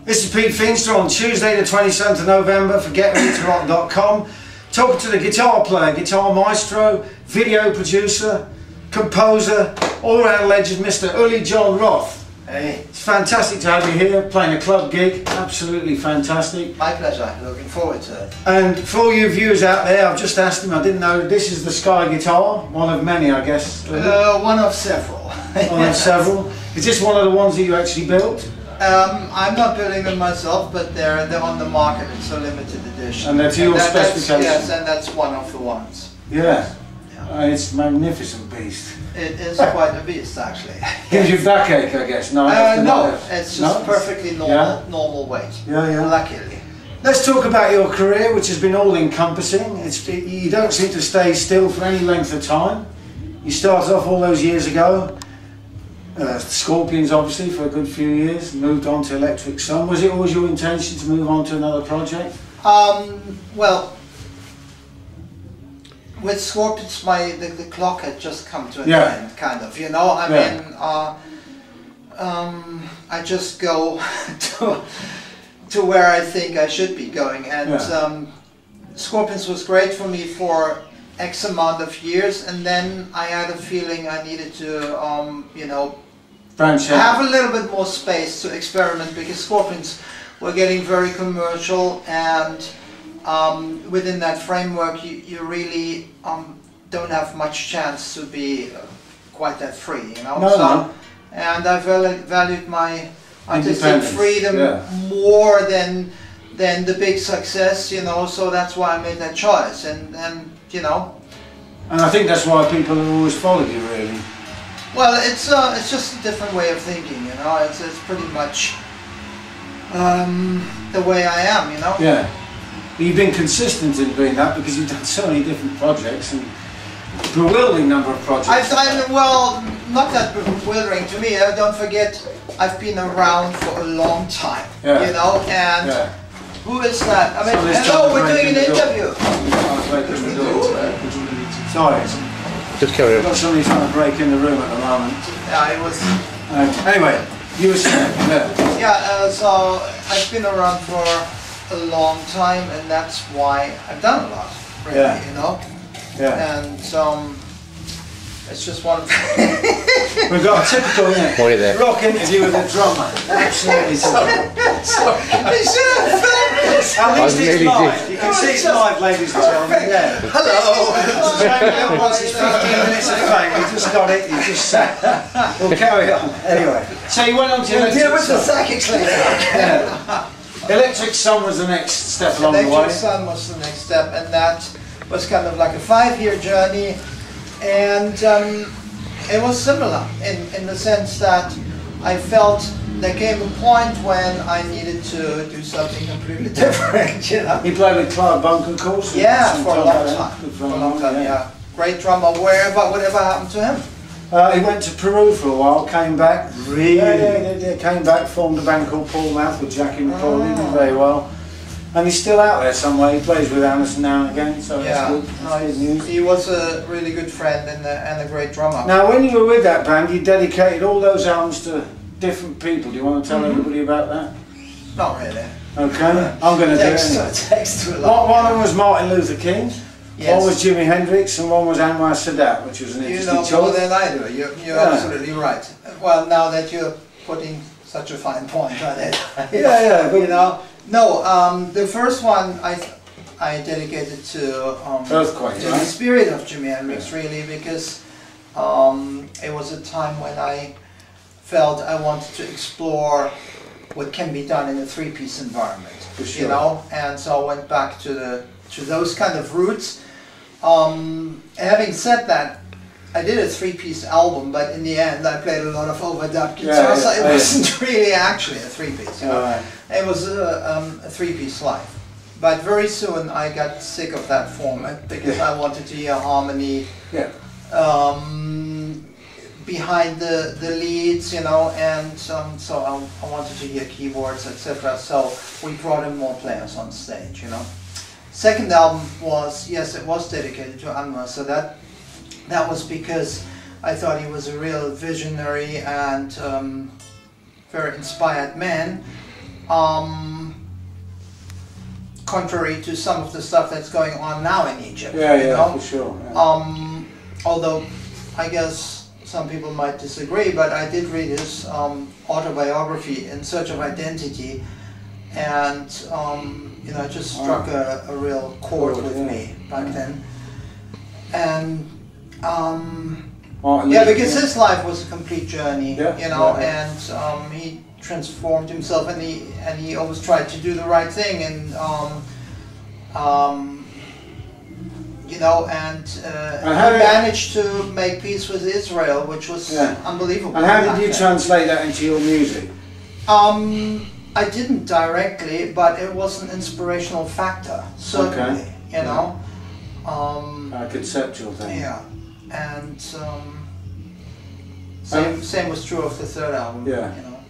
This is Pete Feenstra on Tuesday the 27th of November for GetReadyToRock.com, talking to the guitar player, guitar maestro, video producer, composer, all-round legend, Mr. Uli Jon Roth. Hey. It's fantastic to have you here, playing a club gig, absolutely fantastic. My pleasure, looking forward to it. And for all you viewers out there, I've just asked him, I didn't know, this is the Sky guitar, one of many I guess. One of several. One of several. Is this one of the ones that you actually built? I'm not building them myself, but they're on the market. It's a limited edition. And that's your specification? Yes, and that's one of the ones. Yeah. It's a magnificent beast. It is quite a beast, actually. Gives you backache, I guess. No, no, it's just perfectly normal weight. Yeah. Luckily. Let's talk about your career, which has been all-encompassing. You don't seem to stay still for any length of time. You started off all those years ago. Scorpions, obviously, for a good few years. Moved on to Electric Sun. Was it always your intention to move on to another project? Well, with Scorpions, the clock had just come to an end, kind of. You know, I mean, I just go to where I think I should be going, and Scorpions was great for me for X amount of years, and then I had a feeling I needed to, you know, have a little bit more space to experiment, because Scorpions were getting very commercial, and within that framework you really don't have much chance to be quite that free, you know. And I valued my artistic freedom more than the big success, you know, so that's why I made that choice, and you know. And I think that's why people have always followed you, really. Well, it's just a different way of thinking, you know. It's pretty much the way I am, you know. Yeah. But you've been consistent in doing that, because you've done so many different projects, and a bewildering number of projects. Well, not that bewildering to me. Don't forget, I've been around for a long time, you know, and who is that? I mean, hello, we're doing an interview. Sorry. Just carry on. I've got somebody trying to break in the room at the moment. Yeah, it was... anyway, you were saying, so I've been around for a long time, and that's why I've done a lot, really, you know? Yeah. And it's just one... We've got a typical rock interview with a drummer. Absolutely. At least it's live. You can see it's live, ladies and gentlemen. Yeah. Hello. Once it's 15 minutes of fame, you just got it, you just sat. We'll carry on. Anyway. So you went on to Electric Sun. Deal with the psychics later. Electric Sun was the next step along the way. Electric Sun was the next step, and that was kind of like a 5-year journey, and it was similar in the sense that I felt there came a point when I needed to do something completely different, you know. You played with Clark Bunker, of course? Yeah, for a long time. For a long time, yeah. Great drummer, whatever happened to him? He went to Peru for a while, came back, came back, formed a band called Paul Mouth with Jackie McCall, he did very well. And he's still out there somewhere. He plays with Anderson now and again, so that's good. That's good news. He was a really good friend and a great drummer. Now, when you were with that band, you dedicated all those albums to different people. Do you want to tell everybody about that? Not really. Okay, I'm going to do it anyway. Takes too long. One of them was Martin Luther King, yes. One was Jimi Hendrix, and one was Anwar Sadat, which was an interesting choice. You know more than I do. You're absolutely right. Well, now that you're putting such a fine point on it. But you know. No, the first one I dedicated to the spirit of Jimi Hendrix, really, because it was a time when I felt I wanted to explore what can be done in a 3-piece environment, you know, and so I went back to those kind of roots. Having said that, I did a 3-piece album, but in the end I played a lot of overdubbed guitars, so it wasn't really actually a 3-piece, you know. It was a 3-piece live. But very soon I got sick of that format, because I wanted to hear harmony behind the leads, you know, and so I wanted to hear keyboards, etc. So we brought in more players on stage, you know. Second album was, yes, it was dedicated to Anwar, so that was because I thought he was a real visionary and very inspired man, contrary to some of the stuff that's going on now in Egypt. Yeah, you know? for sure. Yeah. Although I guess some people might disagree, but I did read his autobiography, In Search of Identity, and you know, it just struck a real chord with me back then. And yeah, because his life was a complete journey, you know, and he transformed himself, and he always tried to do the right thing, and you know, and he managed to make peace with Israel, which was unbelievable. And how did you translate that into your music? I didn't directly, but it was an inspirational factor, certainly, you know. A conceptual thing. Yeah, and same was true of the third album, you know.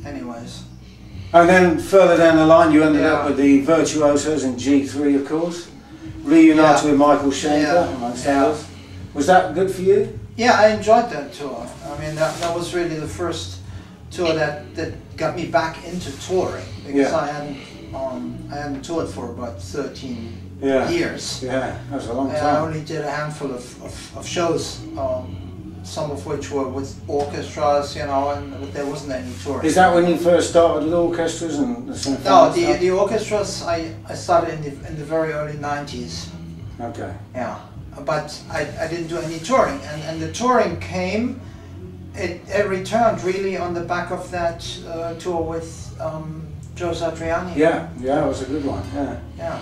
Anyways. And then further down the line you ended up with the Virtuosos in G3, of course. Reunited with Michael Schenker, amongst others. Was that good for you? Yeah, I enjoyed that tour. I mean, that was really the first tour that got me back into touring, because I hadn't toured for about 13 years. Yeah, that was a long time. I only did a handful of shows, some of which were with orchestras, you know, but there wasn't any touring. Is that when you first started with orchestras and the symphonic? No, the orchestras I started in the very early 90s. Okay. Yeah, but I didn't do any touring, and the touring came. It returned really on the back of that tour with Joe Satriani. Yeah, it was a good one. Yeah.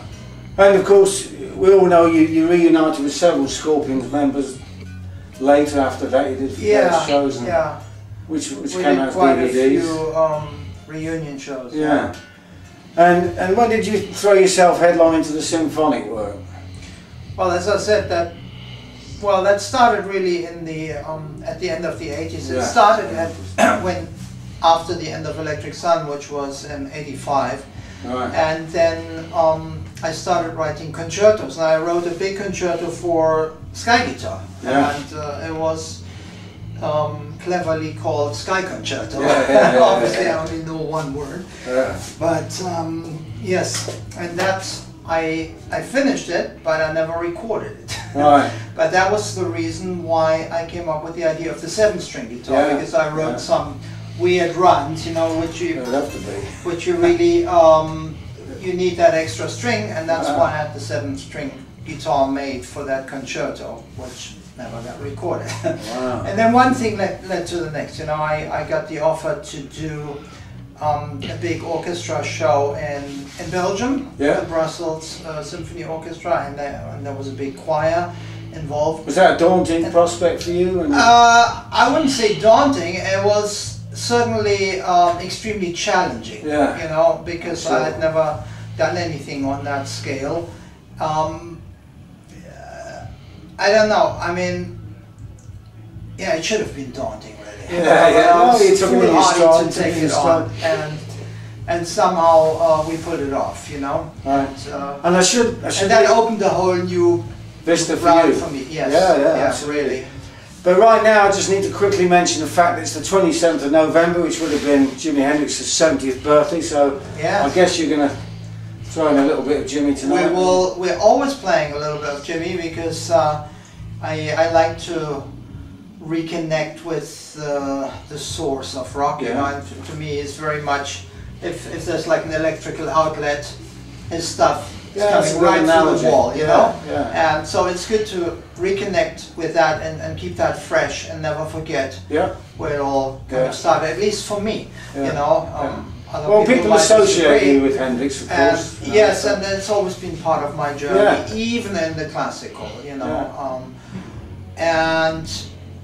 And of course, we all know you reunited with several Scorpions members. Later after that, you did various shows, and which came out as DVDs. Quite a few reunion shows. Yeah. And when did you throw yourself headlong into the symphonic work? Well, as I said, that started really in the at the end of the 80s. It started after the end of Electric Sun, which was in '85. Right. And then I started writing concertos, and I wrote a big concerto for Sky Guitar, and it was cleverly called Sky Concerto. Obviously, I only know one word, but yes, and that's I finished it, but I never recorded it. Right. But that was the reason why I came up with the idea of the 7-string guitar, because I wrote some weird runs, you know, which you really you need that extra string, and that's why I had the 7-string guitar made for that concerto, which never got recorded. And then one thing led to the next. You know, I got the offer to do a big orchestra show in Belgium, the Brussels Symphony Orchestra, and there was a big choir involved. Was that a daunting prospect for you? I wouldn't say daunting. It was certainly extremely challenging, you know, because I had never done anything on that scale. I don't know, I mean, it should have been daunting, really. You took it hard to take it on, and somehow we pulled it off, you know. Right. And that opened a whole new vista for me. Yes, really. But right now I just need to quickly mention the fact that it's the 27th of November, which would have been Jimi Hendrix's 70th birthday, so I guess you're going to throw in a little bit of Jimi tonight. We're always playing a little bit of Jimi, because I like to reconnect with the source of rock, you know, and to me it's very much, if there's like an electrical outlet, his stuff is coming right through the wall, you know? And so it's good to reconnect with that and keep that fresh and never forget where it all kind of started, at least for me, you know. Well, people associate you with Hendrix, of course. Yes, and it's always been part of my journey, even in the classical, you know. And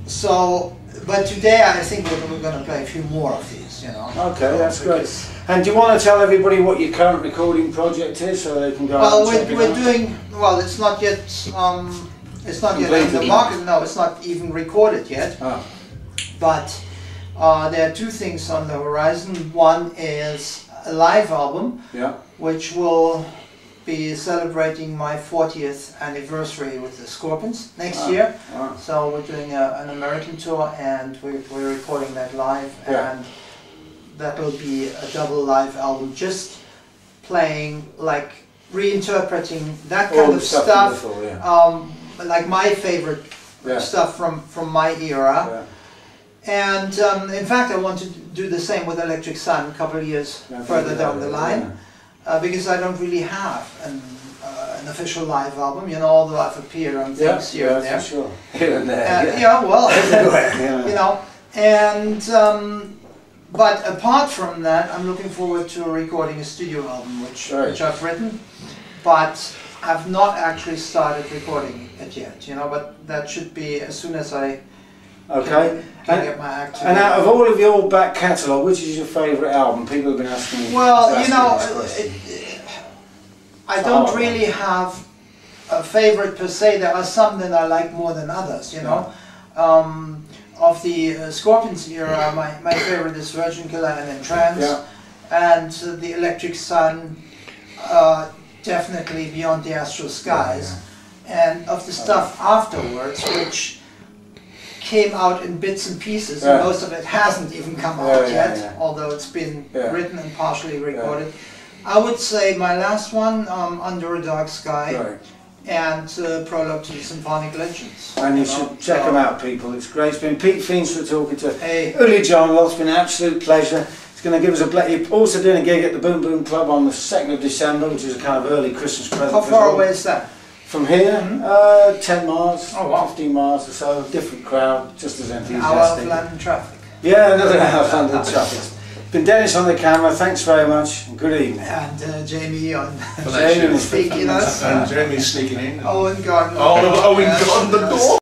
so, but today I think we're going to play a few more of these, you know. Okay, that's great. And do you want to tell everybody what your current recording project is, so they can go out and check it out? We're doing, well, it's not yet in the market, no, it's not even recorded yet. But there are two things on the horizon. One is a live album, which will be celebrating my 40th anniversary with the Scorpions next year. So we're doing an American tour, and we're recording that live. And that will be a double live album, just playing, like reinterpreting that kind of stuff, before, yeah. like my favorite stuff from my era. Yeah. And in fact, I want to do the same with Electric Sun a couple of years further down the line, because I don't really have an official live album. You know, although I've appeared on things here and there. For sure. Here and there. Yeah, well, yeah. you know, and but apart from that, I'm looking forward to recording a studio album, which I've written, but I've not actually started recording it yet. You know, but that should be as soon as I can get my act together. And out of all of your back catalogue, which is your favourite album? People have been asking me. Well, you know, I don't really have a favourite per se. There are some that I like more than others, you know. Of the Scorpions era, my favourite is Virgin Killer and Entrance, and the Electric Sun, definitely Beyond the Astral Skies. And of the stuff afterwards, which came out in bits and pieces, and most of it hasn't even come out yet, although it's been written and partially recorded. I would say my last one, Under a Dark Sky, and Prologue to the Symphonic Legends. And you should check them out, people. It's great. It's been Pete Feenstra talking to Uli Jon Roth. It's been an absolute pleasure. It's going to give us a You're also doing a gig at the Boom Boom Club on the 2nd of December, which is a kind of early Christmas present. How far away is that? From here, 10 miles, 15 miles or so, different crowd, just as enthusiastic. An hour of London traffic. Yeah, another hour of London traffic. Been Dennis on the camera, thanks very much, and good evening. And Jimi on Jamie speaking us. And Jamie's sneaking in. Owen Gordon. Owen Gordon the door.